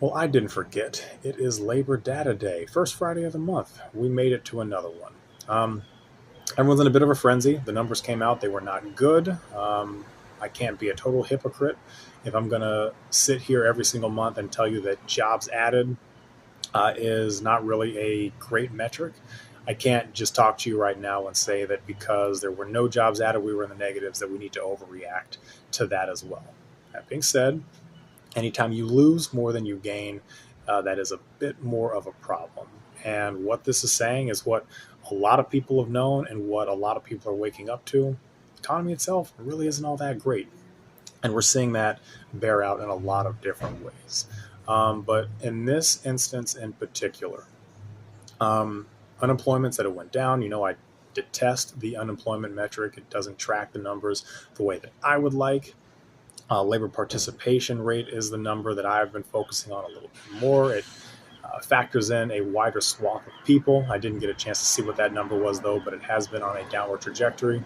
Well, I didn't forget. It is Labor Data Day, first Friday of the month. We made it to another one. Um, Everyone's in a bit of a frenzy. The numbers came out, they were not good. I can't be a total hypocrite if I'm going to sit here every single month and tell you that jobs added is not really a great metric. I can't just talk to you right now and say that because there were no jobs added, we were in the negatives, that we need to overreact to that as well. That being said, anytime you lose more than you gain, that is a bit more of a problem. And what this is saying is what a lot of people have known and what a lot of people are waking up to. The economy itself really isn't all that great. And we're seeing that bear out in a lot of different ways. But in this instance in particular, unemployment said it went down. I detest the unemployment metric. It doesn't track the numbers the way that I would like. Labor participation rate is the number that I've been focusing on a little bit more. It factors in a wider swath of people. I didn't get a chance to see what that number was, though, but it has been on a downward trajectory.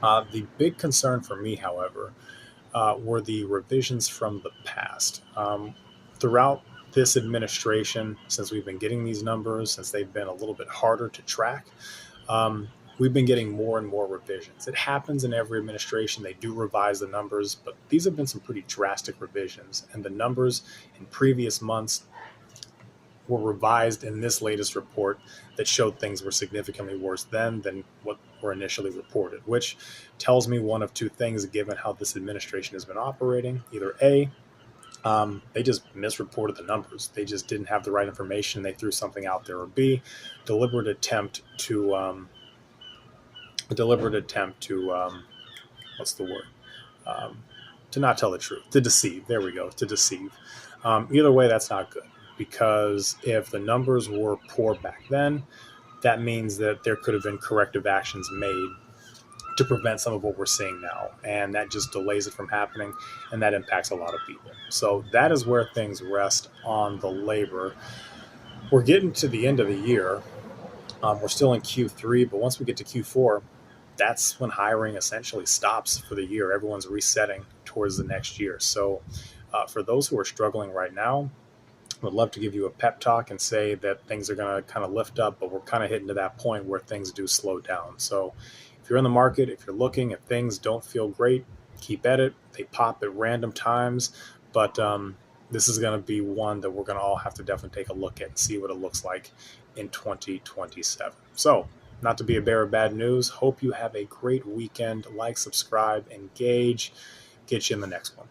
The big concern for me, however, were the revisions from the past. Throughout this administration, since we've been getting these numbers, since they've been a little bit harder to track, we've been getting more and more revisions. It happens in every administration. They do revise the numbers, but these have been some pretty drastic revisions. And the numbers in previous months were revised in this latest report that showed things were significantly worse then than what were initially reported, which tells me one of two things given how this administration has been operating. Either A, they just misreported the numbers. They just didn't have the right information. They threw something out there. Or B, deliberate attempt to a deliberate attempt to what's the word? Um, to not tell the truth, to deceive. There we go, to deceive. Either way, that's not good because if the numbers were poor back then, that means that there could have been corrective actions made to prevent some of what we're seeing now. And that just delays it from happening, and that impacts a lot of people. So that is where things rest on the labor. We're getting to the end of the year. We're still in Q3, but once we get to Q4, that's when hiring essentially stops for the year. Everyone's resetting towards the next year. So, for those who are struggling right now, I would love to give you a pep talk and say that things are going to kind of lift up, but we're kind of hitting to that point where things do slow down. So, if you're in the market, if you're looking, if things don't feel great, keep at it. They pop at random times, but this is going to be one that we're going to all have to definitely take a look at and see what it looks like in 2027. So, not to be a bearer of bad news, hope you have a great weekend. Like, subscribe, engage, get you in the next one.